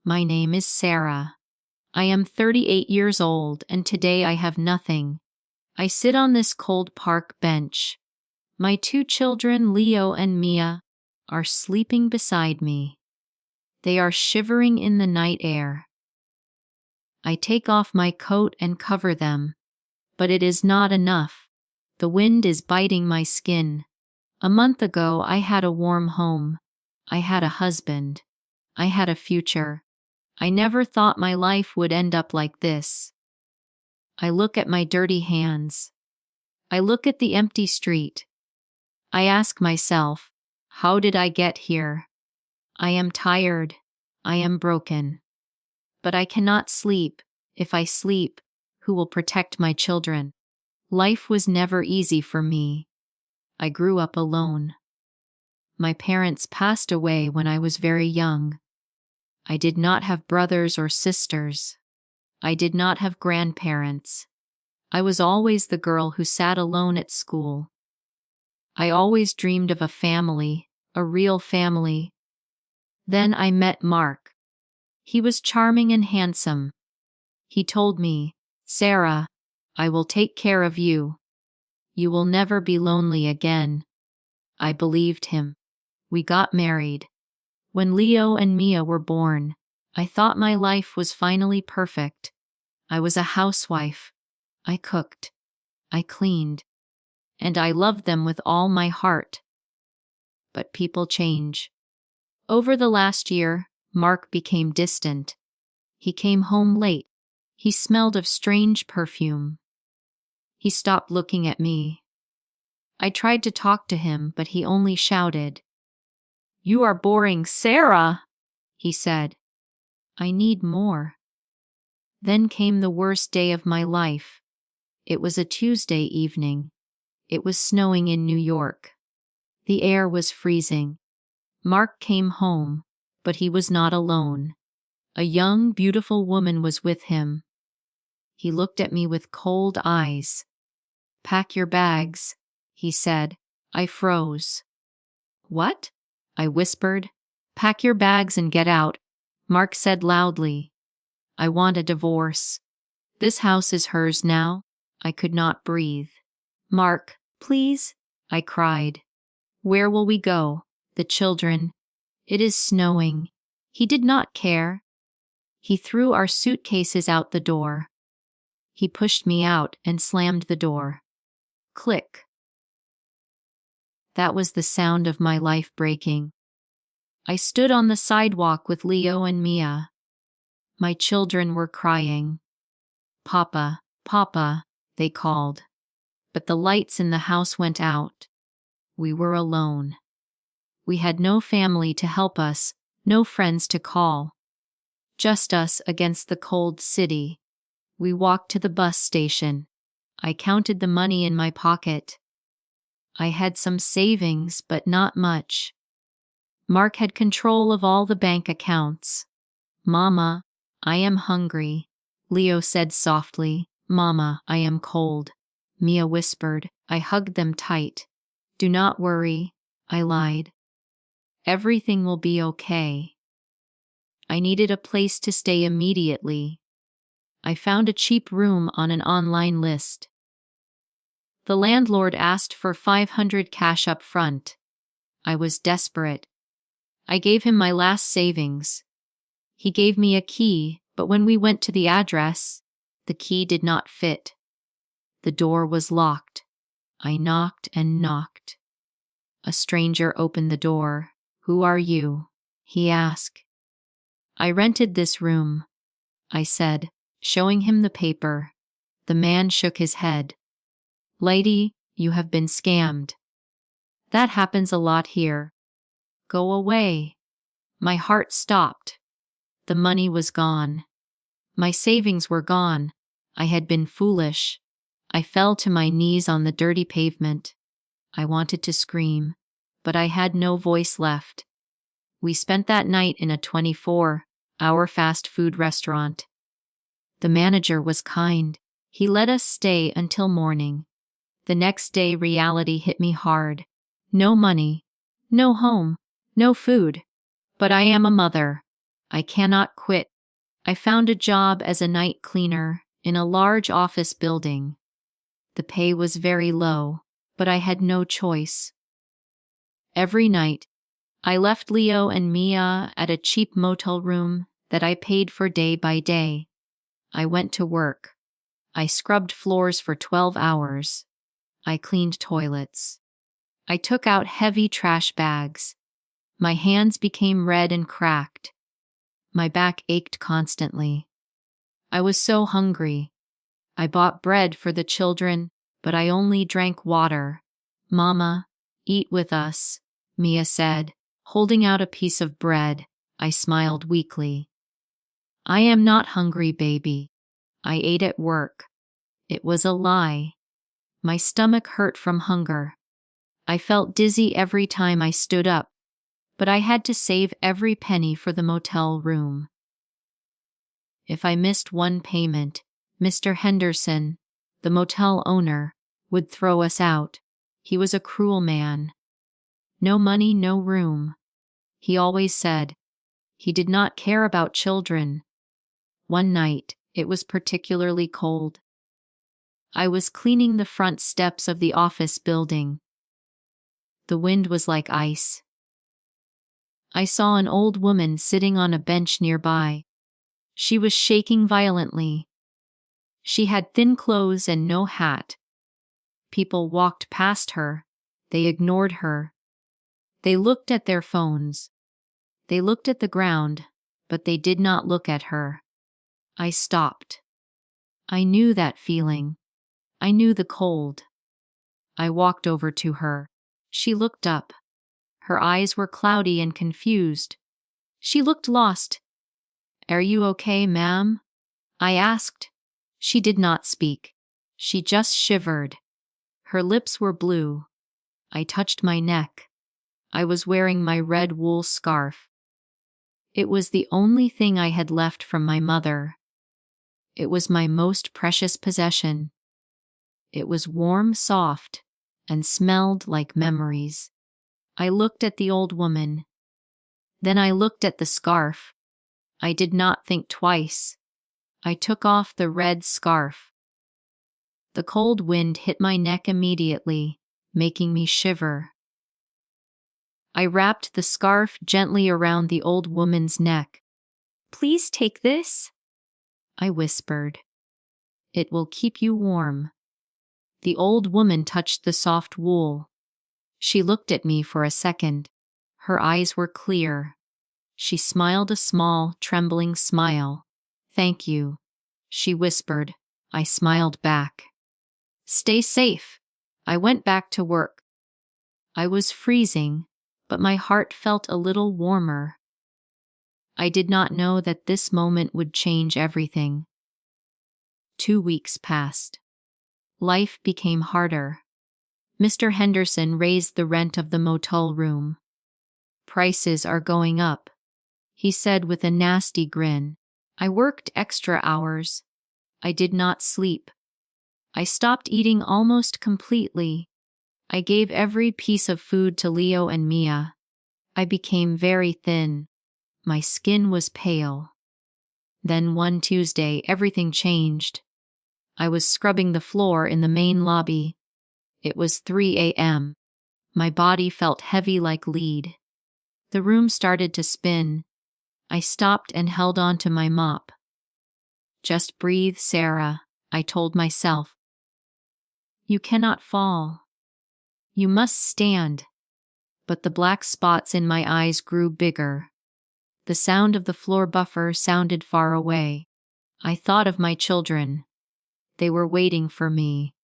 My name is Sarah. I am 38 years old and today I have nothing. I sit on this cold park bench. My two children, Leo and Mia, are sleeping beside me. They are shivering in the night air. I take off my coat and cover them, but it is not enough. The wind is biting my skin. A month ago I had a warm home. I had a husband. I had a future. I never thought my life would end up like this. I look at my dirty hands. I look at the empty street. I ask myself, how did I get here? I am tired. I am broken. But I cannot sleep. If I sleep, who will protect my children? Life was never easy for me. I grew up alone. My parents passed away when I was very young. I did not have brothers or sisters. I did not have grandparents. I was always the girl who sat alone at school. I always dreamed of a family, a real family. Then I met Mark. He was charming and handsome. He told me, "Sarah, I will take care of you. You will never be lonely again." I believed him. We got married. When Leo and Mia were born, I thought my life was finally perfect. I was a housewife. I cooked. I cleaned. And I loved them with all my heart. But people change. Over the last year, Mark became distant. He came home late. He smelled of strange perfume. He stopped looking at me. I tried to talk to him, but he only shouted. "You are boring, Sarah," he said. "I need more." Then came the worst day of my life. It was a Tuesday evening. It was snowing in New York. The air was freezing. Mark came home, but he was not alone. A young, beautiful woman was with him. He looked at me with cold eyes. "Pack your bags," he said. I froze. "What?" I whispered. "Pack your bags and get out," Mark said loudly. "I want a divorce. This house is hers now." I could not breathe. "Mark, please," I cried. "Where will we go? The children. It is snowing." He did not care. He threw our suitcases out the door. He pushed me out and slammed the door. Click. That was the sound of my life breaking. I stood on the sidewalk with Leo and Mia. My children were crying. "Papa, Papa," they called. But the lights in the house went out. We were alone. We had no family to help us, no friends to call. Just us against the cold city. We walked to the bus station. I counted the money in my pocket. I had some savings, but not much. Mark had control of all the bank accounts. "Mama, I am hungry," Leo said softly. "Mama, I am cold," Mia whispered. I hugged them tight. "Do not worry," I lied. "Everything will be okay." I needed a place to stay immediately. I found a cheap room on an online list. The landlord asked for 500 cash up front. I was desperate. I gave him my last savings. He gave me a key, but when we went to the address, the key did not fit. The door was locked. I knocked and knocked. A stranger opened the door. "Who are you?" he asked. "I rented this room," I said, showing him the paper. The man shook his head. "Lady, you have been scammed. That happens a lot here. Go away." My heart stopped. The money was gone. My savings were gone. I had been foolish. I fell to my knees on the dirty pavement. I wanted to scream, but I had no voice left. We spent that night in a 24-hour fast food restaurant. The manager was kind. He let us stay until morning. The next day, reality hit me hard. No money, no home, no food. But I am a mother. I cannot quit. I found a job as a night cleaner in a large office building. The pay was very low, but I had no choice. Every night, I left Leo and Mia at a cheap motel room that I paid for day by day. I went to work. I scrubbed floors for 12 hours. I cleaned toilets. I took out heavy trash bags. My hands became red and cracked. My back ached constantly. I was so hungry. I bought bread for the children, but I only drank water. Mama, eat with us, Mia said, holding out a piece of bread. I smiled weakly. I am not hungry, baby. I ate at work. It was a lie. My stomach hurt from hunger. I felt dizzy every time I stood up, but I had to save every penny for the motel room. If I missed one payment, Mr. Henderson, the motel owner, would throw us out. He was a cruel man. No money, no room, he always said. He did not care about children. One night, it was particularly cold. I was cleaning the front steps of the office building. The wind was like ice. I saw an old woman sitting on a bench nearby. She was shaking violently. She had thin clothes and no hat. People walked past her. They ignored her. They looked at their phones. They looked at the ground, but they did not look at her. I stopped. I knew that feeling. I knew the cold. I walked over to her. She looked up. Her eyes were cloudy and confused. She looked lost. "Are you okay, ma'am?" I asked. She did not speak. She just shivered. Her lips were blue. I touched my neck. I was wearing my red wool scarf. It was the only thing I had left from my mother. It was my most precious possession. It was warm, soft, and smelled like memories. I looked at the old woman. Then I looked at the scarf. I did not think twice. I took off the red scarf. The cold wind hit my neck immediately, making me shiver. I wrapped the scarf gently around the old woman's neck. "Please take this," I whispered. "It will keep you warm." The old woman touched the soft wool. She looked at me for a second. Her eyes were clear. She smiled a small, trembling smile. "Thank you," she whispered. I smiled back. "Stay safe." I went back to work. I was freezing, but my heart felt a little warmer. I did not know that this moment would change everything. 2 weeks passed. Life became harder. Mr. Henderson raised the rent of the motel room. "Prices are going up," he said with a nasty grin. I worked extra hours. I did not sleep. I stopped eating almost completely. I gave every piece of food to Leo and Mia. I became very thin. My skin was pale. Then one Tuesday, everything changed. I was scrubbing the floor in the main lobby. It was 3 a.m. My body felt heavy like lead. The room started to spin. I stopped and held on to my mop. "Just breathe, Sarah," I told myself. "You cannot fall. You must stand." But the black spots in my eyes grew bigger. The sound of the floor buffer sounded far away. I thought of my children. They were waiting for me.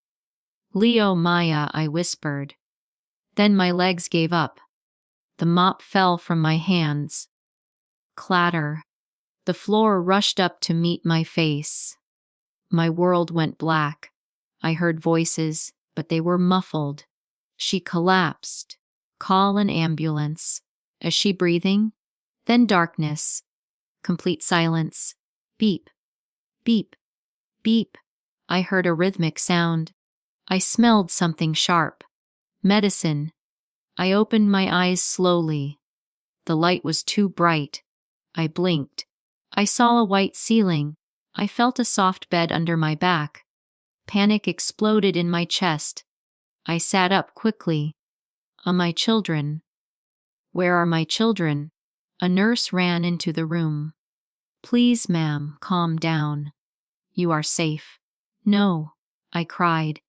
"Leo, Maya," I whispered. Then my legs gave up. The mop fell from my hands. Clatter. The floor rushed up to meet my face. My world went black. I heard voices, but they were muffled. "She collapsed. Call an ambulance." "Is she breathing?" Then darkness. Complete silence. Beep. Beep. Beep. I heard a rhythmic sound. I smelled something sharp. Medicine. I opened my eyes slowly. The light was too bright. I blinked. I saw a white ceiling. I felt a soft bed under my back. Panic exploded in my chest. I sat up quickly. My children. Where are my children? A nurse ran into the room. Please, ma'am, calm down. You are safe. No, I cried.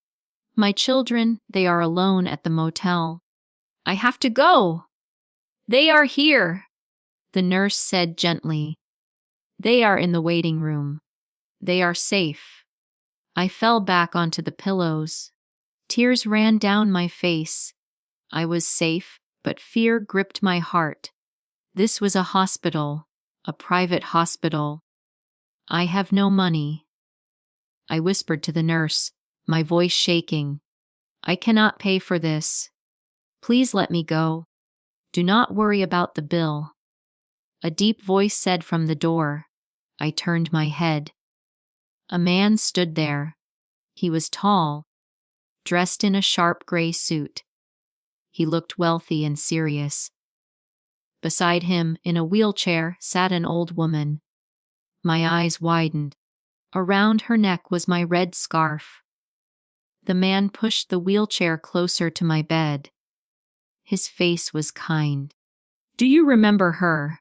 My children, they are alone at the motel. I have to go. They are here, the nurse said gently. They are in the waiting room. They are safe. I fell back onto the pillows. Tears ran down my face. I was safe, but fear gripped my heart. This was a hospital, a private hospital. I have no money. I whispered to the nurse, my voice shaking. I cannot pay for this. Please let me go. Do not worry about the bill. A deep voice said from the door. I turned my head. A man stood there. He was tall, dressed in a sharp gray suit. He looked wealthy and serious. Beside him, in a wheelchair, sat an old woman. My eyes widened. Around her neck was my red scarf. The man pushed the wheelchair closer to my bed. His face was kind. Do you remember her?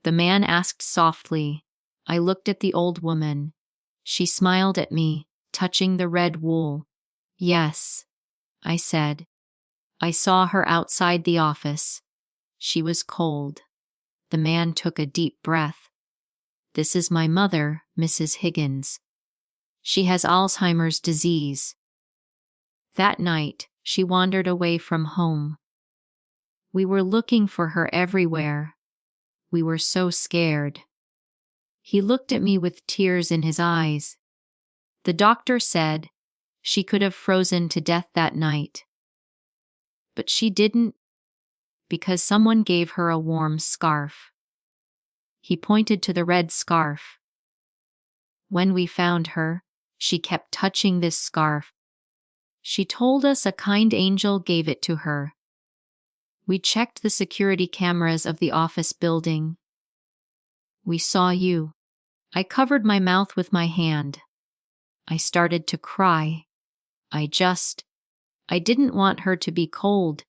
The man asked softly. I looked at the old woman. She smiled at me, touching the red wool. Yes, I said. I saw her outside the office. She was cold. The man took a deep breath. This is my mother, Mrs. Higgins. She has Alzheimer's disease. That night, she wandered away from home. We were looking for her everywhere. We were so scared. He looked at me with tears in his eyes. The doctor said she could have frozen to death that night. But she didn't, because someone gave her a warm scarf. He pointed to the red scarf. When we found her, she kept touching this scarf. She told us a kind angel gave it to her. We checked the security cameras of the office building. We saw you. I covered my mouth with my hand. I started to cry. I didn't want her to be cold.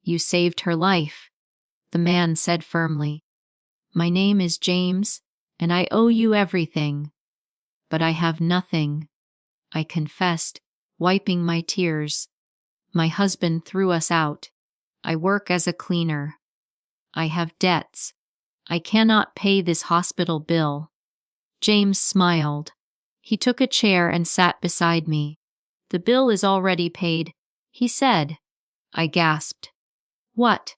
You saved her life, the man said firmly. My name is James, and I owe you everything. But I have nothing, I confessed, wiping my tears. My husband threw us out. I work as a cleaner. I have debts. I cannot pay this hospital bill. James smiled. He took a chair and sat beside me. The bill is already paid, he said. I gasped. What?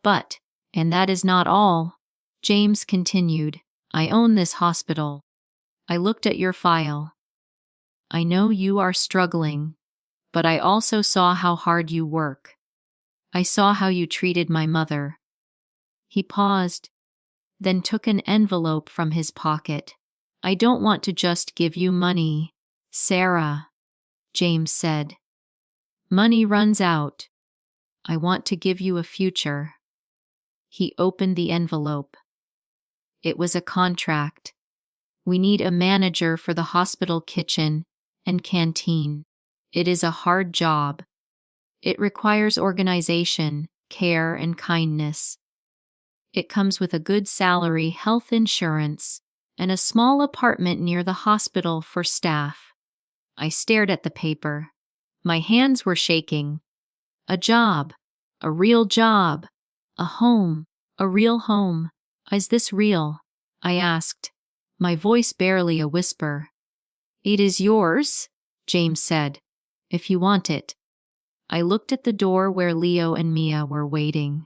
But, and that is not all. James continued. I own this hospital. I looked at your file. I know you are struggling, but I also saw how hard you work. I saw how you treated my mother. He paused, then took an envelope from his pocket. I don't want to just give you money, Sarah, James said. Money runs out. I want to give you a future. He opened the envelope. It was a contract. We need a manager for the hospital kitchen and canteen. It is a hard job. It requires organization, care, and kindness. It comes with a good salary, health insurance, and a small apartment near the hospital for staff. I stared at the paper. My hands were shaking. A job. A real job. A home. A real home. Is this real? I asked, my voice barely a whisper. It is yours, James said, if you want it. I looked at the door where Leo and Mia were waiting.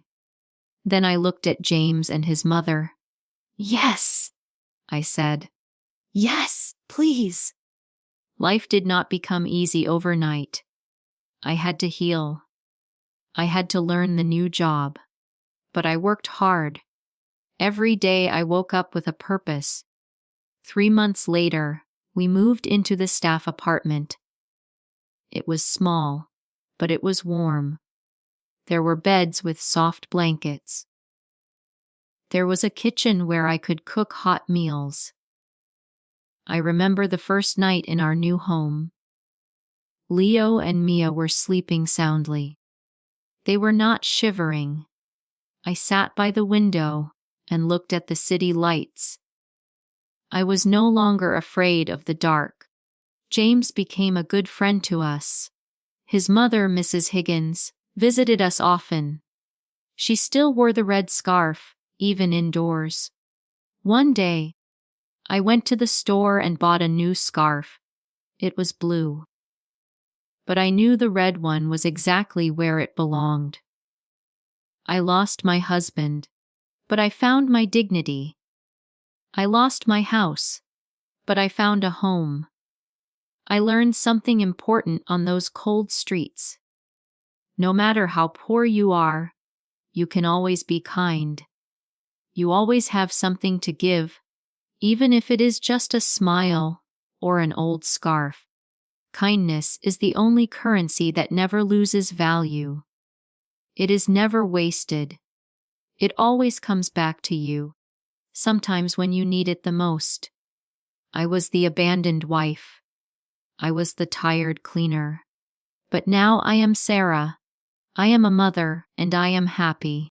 Then I looked at James and his mother. Yes, I said. Yes, please. Life did not become easy overnight. I had to heal. I had to learn the new job. But I worked hard. Every day I woke up with a purpose. 3 months later, we moved into the staff apartment. It was small, but it was warm. There were beds with soft blankets. There was a kitchen where I could cook hot meals. I remember the first night in our new home. Leo and Mia were sleeping soundly. They were not shivering. I sat by the window and looked at the city lights. I was no longer afraid of the dark. James became a good friend to us. His mother, Mrs. Higgins, visited us often. She still wore the red scarf, even indoors. One day, I went to the store and bought a new scarf. It was blue. But I knew the red one was exactly where it belonged. I lost my husband, but I found my dignity. I lost my house, but I found a home. I learned something important on those cold streets. No matter how poor you are, you can always be kind. You always have something to give, even if it is just a smile or an old scarf. Kindness is the only currency that never loses value. It is never wasted. It always comes back to you, sometimes when you need it the most. I was the abandoned wife. I was the tired cleaner. But now I am Sarah. I am a mother, and I am happy.